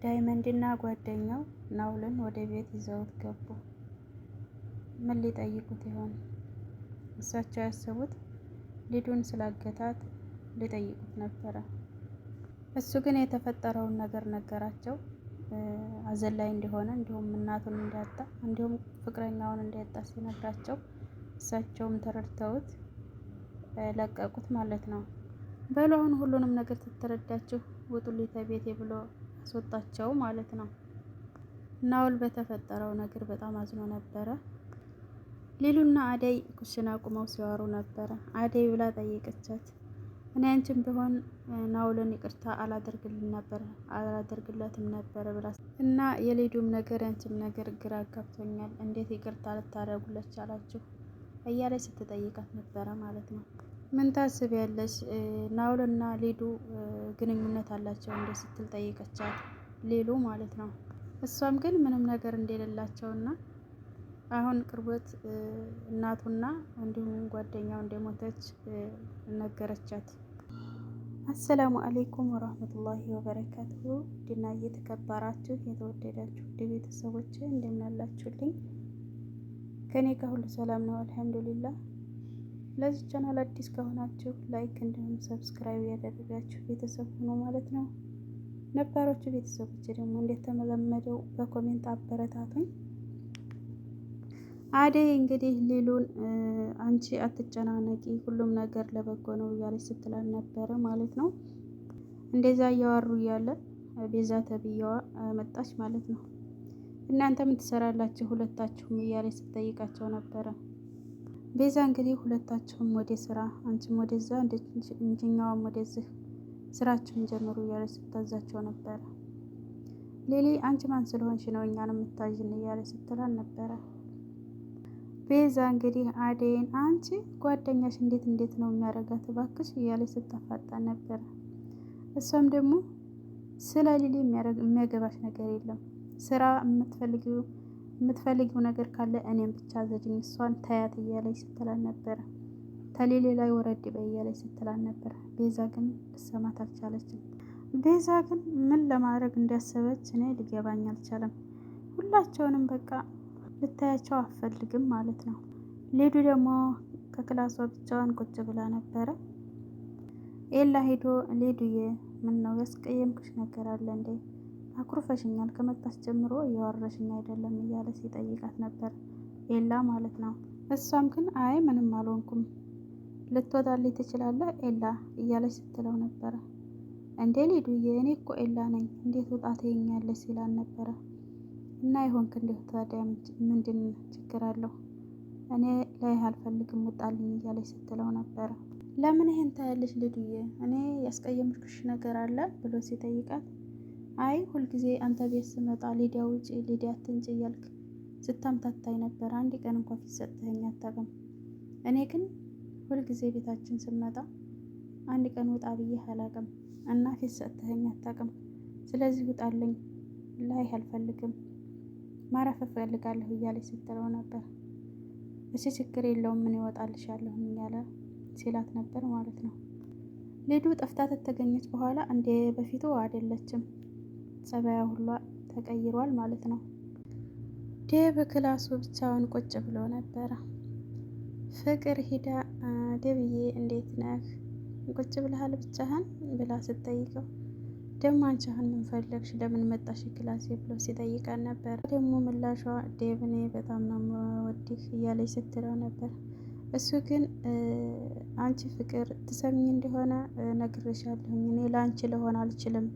ዳይመንድና ጓደኛው ናኦልን ወደ ቤት ይዘውት ገቡ። ምን ሊጠይቁት ይሆን? እሳቸው ያሰቡት ሊዱን ስላገታት ሊጠይቁት ነበረ። እሱ ግን የተፈጠረውን ነገር ነገራቸው። ሐዘን ላይ እንደሆነ እንዲሁም እናቱን እንዳጣ እንዲሁም ፍቅረኛውን እንዳጣ ሲነግራቸው እሳቸውም ተረድተውት ለቀቁት ማለት ነው። በሉ አሁን ሁሉንም ነገር ተተረዳችሁ ውጡልኝ ከቤቴ ብሎ አስወጣቸው ማለት ነው። ናኦል በተፈጠረው ነገር በጣም አዝኖ ነበረ። ሊሉና አደይ ኩሽና ቁመው ሲያወሩ ነበረ። አደይ ብላ ጠየቀቻት። እኔ አንቺም ቢሆን ናኦልን ይቅርታ አላደርግለትም ነበር ብላ እና የሊዱም ነገር ያንቺም ነገር ግራ አጋብቶኛል፣ እንዴት ይቅርታ ልታደርጉለት ቻላችሁ እያለች ስትጠይቃት ነበረ ማለት ነው። ምን ታስቢያለሽ? ናኦልና ሊዱ ግንኙነት አላቸው እንዴ ስትል ጠይቀቻት ሊሉ ማለት ነው። እሷም ግን ምንም ነገር እንደሌላቸውና አሁን ቅርበት እናቱና እንዲሁም ጓደኛው እንደሞተች ነገረቻት። አሰላሙ አለይኩም ወራህመቱላሂ ወበረካቱሁ። ድና እየተከበራችሁ የተወደዳችሁ ቤተሰቦች እንደምን አላችሁልኝ? ከኔ ጋር ሁሉ ሰላም ነው አልሐምዱሊላህ። ለዚህ ቻናል አዲስ ከሆናችሁ ላይክ እንዲሁም ሰብስክራይብ ያደረጋችሁ ቤተሰብ ሆኖ ማለት ነው። ነባሮቹ ቤተሰቦች ደግሞ እንደተለመደው በኮሜንት አበረታቱኝ። አደይ እንግዲህ ሊሉን አንቺ አትጨናነቂ ሁሉም ነገር ለበጎ ነው እያለች ስትላል ነበረ ማለት ነው። እንደዛ እያወሩ እያለ ቤዛ ተብዬዋ መጣች ማለት ነው። እናንተ ምን ትሰራላችሁ ሁለታችሁም እያለች ስትጠይቃቸው ነበረ። ቤዛ እንግዲህ ሁለታችሁም ወደ ስራ አንቺም ወደዛ እንጂኛውም ወደዚህ ስራችሁን ጀምሩ እያለች ስታዛቸው ነበረ። ሌሊ አንቺ ማን ስለሆንሽ ነው እኛን የምታዥን እያለች ስትላል ነበረ። ቤዛ እንግዲህ አደይን አንቺ ጓደኛሽ እንዴት ነው የሚያደርጋት እባክሽ እያለች ስታፋጣን ነበረ። እሷም ደግሞ ስለ ሊሊ የሚያገባሽ ነገር የለም፣ ስራ የምትፈልጊው ነገር ካለ እኔም ብቻ አዘዥኝ፣ እሷን ታያት እያለች ስትላል ነበረ። ተሊሊ ላይ ወረድ በይ እያለች ስትላል ነበረ። ቤዛ ግን ልትሰማት አልቻለችም። ቤዛ ግን ምን ለማድረግ እንዳሰበች እኔ ሊገባኝ አልቻለም። ሁላቸውንም በቃ ልታያቸው አፈልግም ማለት ነው። ሊዱ ደግሞ ከክላሷ ብቻዋን ቁጭ ብላ ነበረ። ኤላ ሄዶ ሊዱዬ ምን ነው ያስቀየምኩሽ ነገር አለ እንዴ? አኩርፈሽኛል፣ ከመጣሽ ጀምሮ እያወራሽኝ አይደለም እያለ ሲጠይቃት ነበር ኤላ ማለት ነው። እሷም ግን አይ ምንም አልሆንኩም፣ ልትወጣልኝ ትችላለህ ኤላ እያለች ስትለው ነበረ። እንዴ ሊዱዬ እኔ እኮ ኤላ ነኝ እንዴት ውጣ ትይኛለሽ ሲላል ነበረ። እና ይሆንክ እንዴት ታዲያ ምንድን ችግር አለው? እኔ ላይ አልፈልግም ውጣልኝ እያለች ስትለው ነበረ። ለምን ይሄን ታያለሽ ሊዱዬ? እኔ ያስቀየምኩሽ ነገር አለ ብሎ ሲጠይቃት አይ ሁልጊዜ አንተ ቤት ስመጣ ሊዲያ ውጪ ሊዲያ አትንጭ እያልክ ስታምታታይ ነበር፣ አንድ ቀን እንኳን ፊት ሰጥተኸኝ አታውቅም። እኔ ግን ሁልጊዜ ቤታችን ስመጣ አንድ ቀን ውጣ ብዬ አላውቅም እና ፊት ሰጥተኸኝ አታውቅም። ስለዚህ ውጣልኝ፣ ላይ አልፈልግም፣ ማረፍ እፈልጋለሁ እያለች ስትለው ነበር። እሺ ችግር የለውም ምን ይወጣልሻለሁ እያለ ሲላት ነበር ማለት ነው። ሊዱ ጠፍታ ተገኘች በኋላ እንደ በፊቱ አይደለችም፣ ጸባያ ሁሉ ተቀይሯል ማለት ነው። ዴብ ክላሱ ብቻውን ቁጭ ብሎ ነበረ። ፍቅር ሂዳ ዴብዬ እንዴት ነህ ቁጭ ብለሃል ብቻህን ብላ ስትጠይቀው ደግሞ አንቺ አሁን ምን ፈለግሽ ለምን መጣሽ ክላሴ ብሎ ሲጠይቃት ነበር። ደግሞ ምላሿ ዴብ እኔ በጣም ነው የምወድህ እያለች ስትለው ነበር። እሱ ግን አንቺ ፍቅር ትሰሚኝ እንደሆነ ነግሬሻለሁኝ፣ እኔ ለአንቺ ልሆን አልችልም፣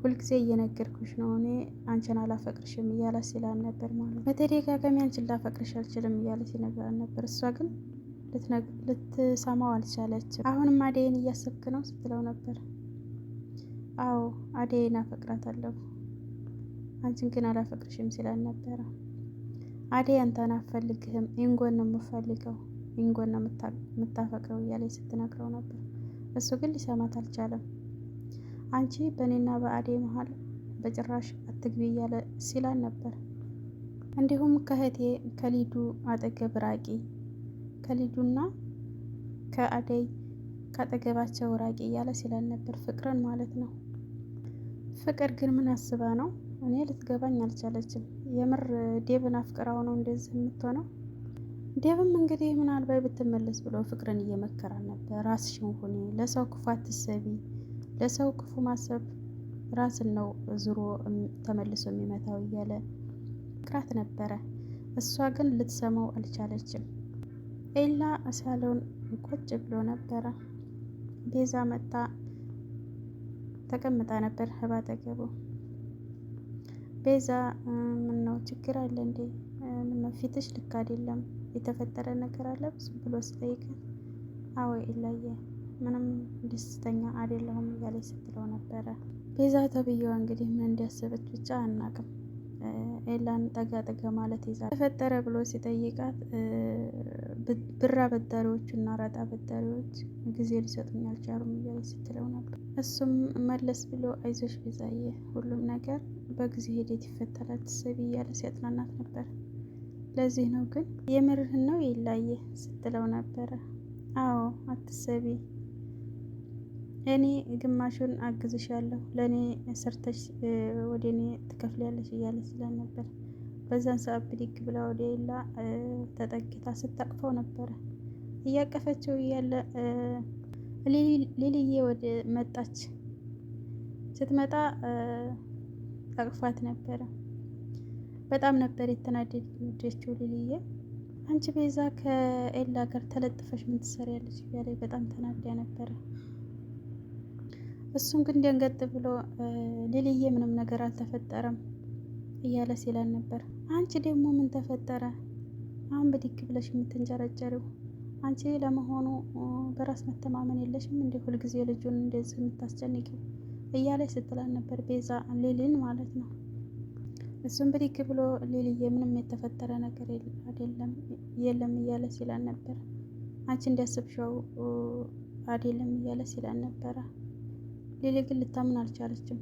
ሁልጊዜ እየነገርኩሽ ነው፣ እኔ አንቺን አላፈቅርሽም እያለ ሲላል ነበር ማለት ነው። በተደጋጋሚ አንቺን ላፈቅርሽ አልችልም እያለ ሲነግራት ነበር። እሷ ግን ልትሰማው አልቻለችም። አሁንም አደይን እያሰብክ ነው ስትለው ነበር። አዎ አደይን አፈቅራታለሁ፣ አንቺን ግን አላፈቅርሽም ሲላል ነበረ። አደይ አንተን አትፈልግህም፣ ኢንጎን ነው የምፈልገው፣ ኢንጎን ነው የምታፈቅረው እያለች ስትነግረው ነበር። እሱ ግን ሊሰማት አልቻለም። አንቺ በእኔና በአደይ መሀል በጭራሽ አትግቢ እያለ ሲላን ነበር። እንዲሁም ከእህቴ ከሊዱ አጠገብ ራቂ፣ ከሊዱና ከአደይ ካጠገባቸው ራቂ እያለ ሲላን ነበር። ፍቅርን ማለት ነው። ፍቅር ግን ምን አስባ ነው? እኔ ልትገባኝ አልቻለችም። የምር ዴብን አፍቅራው ነው እንደዚህ የምትሆነው? ዴብም እንግዲህ ምናልባት ብትመለስ ብሎ ፍቅርን እየመከራን ነበር። ራስሽን ሁኚ፣ ለሰው ክፉ አትሰቢ፣ ለሰው ክፉ ማሰብ ራስን ነው ዙሮ ተመልሶ የሚመታው እያለ ክራት ነበረ። እሷ ግን ልትሰማው አልቻለችም። ኤላ ሳሎን ቁጭ ብሎ ነበረ። ቤዛ መጣ ተቀምጣ ነበር ባጠገቡ። ቤዛ ምነው ችግር አለ እንዴ? ምነው ፊትሽ ልክ አይደለም፣ የተፈጠረ ነገር አለ ብሎ ሲጠይቃት፣ አዎ ኤላዬ ምንም ደስተኛ አይደለሁም እያለች ስትለው ነበረ። ቤዛ ተብዬዋ እንግዲህ ምን እንዲያስበች ብቻ አናቅም። ኤላን ጠጋ ጠጋ ማለት ይዛል ተፈጠረ ብሎ ሲጠይቃት ብር አበዳሪዎቹ እና ረጣ አበዳሪዎች ጊዜ ሊሰጡኝ አልቻሉም እያለች ስትለው ነበር። እሱም መለስ ብሎ አይዞሽ ቤዛዬ ሁሉም ነገር በጊዜ ሂደት ይፈታል አትሰቢ እያለ ሲያጽናናት ነበር። ለዚህ ነው ግን የምርህን ነው ኤላዬ ስትለው ነበረ። አዎ አትሰቢ፣ እኔ ግማሹን አግዝሻለሁ፣ ለእኔ ሰርተሽ ወደ እኔ ትከፍያለሽ እያለ ስላል ነበር። በዛን ሰዓት ብድግ ብላ ወደ ኤላ ተጠግታ ስታቅፈው ነበረ። እያቀፈችው እያለ ሊልዬ ወደ መጣች። ስትመጣ አቅፋት ነበረ። በጣም ነበር የተናደደችው ሊልዬ። አንቺ ቤዛ ከኤላ ጋር ተለጥፈሽ ምን ትሰሪያለሽ እያለ በጣም ተናዳ ነበረ። እሱም ግን ደንገጥ ብሎ ሊልዬ ምንም ነገር አልተፈጠረም እያለ ሲላል ነበር። አንቺ ደግሞ ምን ተፈጠረ አሁን ብድግ ብለሽ የምትንጨረጨሪው? አንቺ ለመሆኑ በራስ መተማመን የለሽም እንደ ሁልጊዜ ልጁን እንደዚህ የምታስጨንቂው እያለች ስትላል ነበር። ቤዛ ሊሊን ማለት ነው። እሱም ብድግ ብሎ ሊልዬ ምንም የተፈጠረ ነገር የለም እያለ ሲላል ነበር። አንቺ እንዲያስብሽው አይደለም እያለ ሲላል ነበረ። ሊሊ ግን ልታምን አልቻለችም።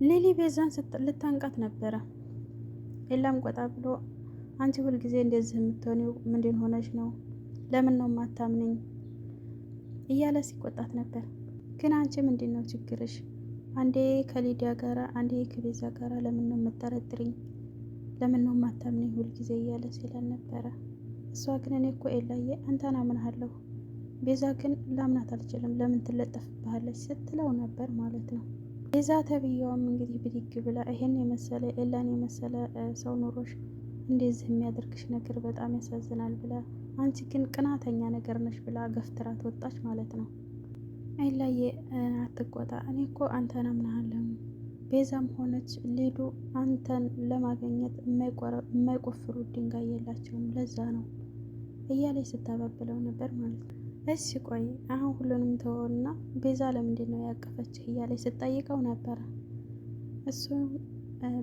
ሊሊ ቤዛን ልታንቃት ነበረ። ኤላም ቆጣ ብሎ አንቺ ሁልጊዜ እንደዚህ የምትሆኒው ምንድን ሆነሽ ነው? ለምን ነው የማታምነኝ? እያለ ሲቆጣት ነበር። ግን አንቺ ምንድን ነው ችግርሽ? አንዴ ከሊዲያ ጋራ አንዴ ከቤዛ ጋራ ለምን ነው የምጠረጥሪኝ? ለምን ነው የማታምነኝ ሁልጊዜ እያለ ሲላል ነበረ። እሷ ግን እኔ እኮ ኤላዬ አንተን አምንሃለሁ፣ ቤዛ ግን ላምናት አልችልም፣ ለምን ትለጠፍብሃለች ስትለው ነበር ማለት ነው። ቤዛ ተብዬዋም እንግዲህ ብድግ ብላ ይሄን የመሰለ ኤላን የመሰለ ሰው ኑሮሽ እንደዚህ የሚያደርግሽ ነገር በጣም ያሳዝናል ብላ አንቺ ግን ቅናተኛ ነገር ነሽ ብላ ገፍትራት ወጣች ማለት ነው። ኤላዬ አትቆጣ፣ እኔ እኮ አንተን አምናሃለሁ፣ ቤዛም ሆነች ሊዱ አንተን ለማግኘት የማይቆፍሩ ድንጋይ የላቸውም፣ ለዛ ነው እያለች ስታባብለው ነበር ማለት ነው። እሺ ቆይ አሁን ሁሉንም ተወውና ቤዛ ለምንድን ነው ያቀፈችህ እያለች ስጠይቀው ነበረ። እሱ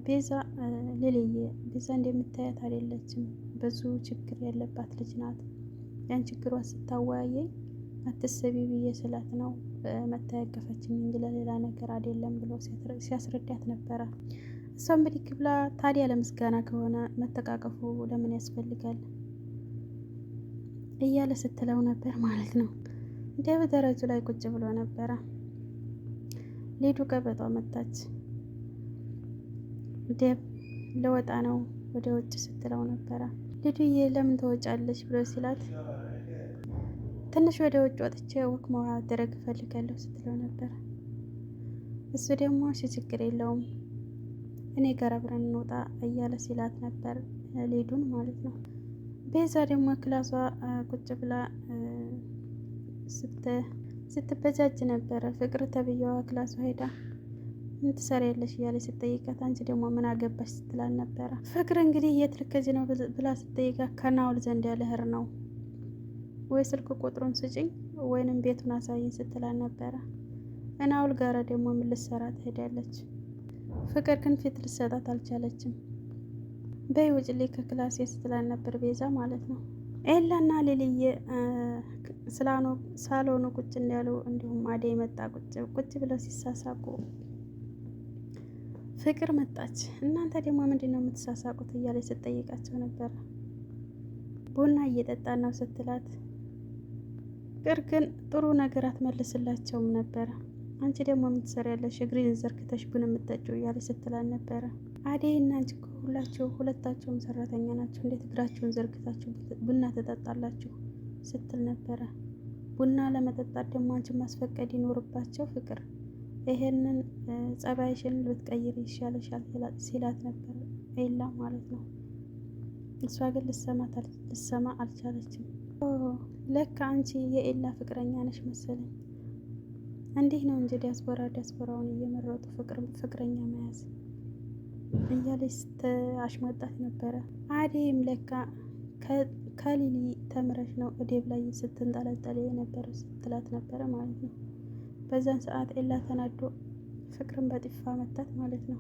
ቤዛ ሊልዬ ቤዛ እንደምታያት አይደለችም፣ ብዙ ችግር ያለባት ልጅ ናት። ያን ችግሯ ስታወያየኝ አትሰቢ ብዬ ስላት ነው መታ ያቀፈችኝ እንጂ ለሌላ ነገር አይደለም ብሎ ሲያስረዳት ነበረ። እሷም ብድግ ብላ ታዲያ ለምስጋና ከሆነ መተቃቀፉ ለምን ያስፈልጋል እያለ ስትለው ነበር ማለት ነው። ዴብ ደረጁ ላይ ቁጭ ብሎ ነበረ። ሊዱ ቀበጧ መጣች። ዴብ ለወጣ ነው ወደ ውጭ ስትለው ነበረ። ሊዱዬ ለምን ተወጫለች ብሎ ሲላት ትንሽ ወደ ውጭ ወጥቼ ወክ ማድረግ እፈልጋለሁ ስትለው ነበር። እሱ ደግሞ እሺ ችግር የለውም እኔ ጋር አብረን እንውጣ እያለ ሲላት ነበር፣ ሊዱን ማለት ነው። ቤዛ ደግሞ ክላሷ ቁጭ ብላ ስትበጃጅ ነበረ። ፍቅር ተብዬዋ ክላሷ ሄዳ ምን ትሰሪያለሽ እያለች ስትጠይቃት አንቺ ደግሞ ምን አገባሽ ስትላል ነበረ። ፍቅር እንግዲህ የት ልከጅ ነው ብላ ስትጠይቃት ከናውል ዘንድ ያለህር ነው ወይ ስልክ ቁጥሩን ስጭኝ ወይንም ቤቱን አሳይኝ ስትላል ነበረ። እናውል ጋራ ደግሞ ምን ልትሰራ ትሄዳለች። ፍቅር ግን ፊት ልትሰጣት አልቻለችም። በይ ውጭልኝ ከክላሴ ስትላል ነበር ቤዛ ማለት ነው። ኤላና ሌሊዬ ሳሎኑ ቁጭ እንዳሉ እንዲሁም አደይ መጣ ቁጭ ብለው ሲሳሳቁ ፍቅር መጣች። እናንተ ደግሞ ምንድን ነው የምትሳሳቁት እያለች ስትጠይቃቸው ነበረ። ቡና እየጠጣን ነው ስትላት፣ ፍቅር ግን ጥሩ ነገር አትመልስላቸውም ነበረ። አንቺ ደግሞ የምትሰሪያለሽ እግሬን ዘርግተሽ ቡን የምትጠጪው እያለች ስትላል ነበረ። አደይ እና አንቺ ሁለታቸውም ሰራተኛ ናቸው፣ እንዴት እግራችሁን ዘርግታችሁ ቡና ትጠጣላችሁ ስትል ነበረ። ቡና ለመጠጣት ደግሞ አንቺ ማስፈቀድ ይኖርባቸው ፍቅር፣ ይሄንን ጸባይሽን ልትቀይር ይሻለሻል ሲላት ነበር ኤላ ማለት ነው። እሷ ግን ልሰማ አልቻለችም። ለካ አንቺ የኤላ ፍቅረኛ ነሽ መሰለኝ። እንዲህ ነው እንጂ ዲያስፖራውን እየመረጡ ፍቅረኛ መያዝ እያለች ስትአሽሟጣት ነበረ። አደይም ለካ ከሊሊ ተምረሽ ነው እዴብ ላይ ስትንጠለጠል የነበረ ስትላት ነበረ ማለት ነው። በዛን ሰዓት ኤላ ተናዶ ፍቅርን በጥፊ መታት ማለት ነው።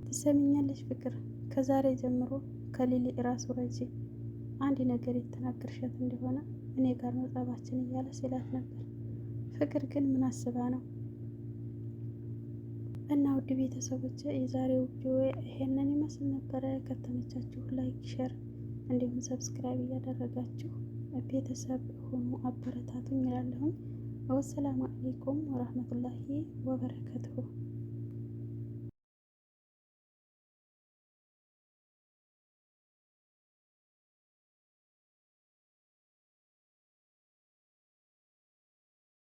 ትሰሚኛለሽ ፍቅር፣ ከዛሬ ጀምሮ ከሊሊ ራስ ውረጂ፣ አንድ ነገር የተናገርሻት እንደሆነ እኔ ጋር ነው ጸባችን እያለ ሲላት ነበር። ፍቅር ግን ምን አስባ ነው? እና ውድ ቤተሰቦች የዛሬው ቪዲዮ ይሄንን ይመስል ነበረ። ከተመቻችሁ ላይክ፣ ሼር እንዲሁም ሰብስክራይብ እያደረጋችሁ ቤተሰብ ሆኑ አበረታቱኝ እላለሁ። ወሰላሙ አለይኩም ወራህመቱላሂ ወበረካቱሁ።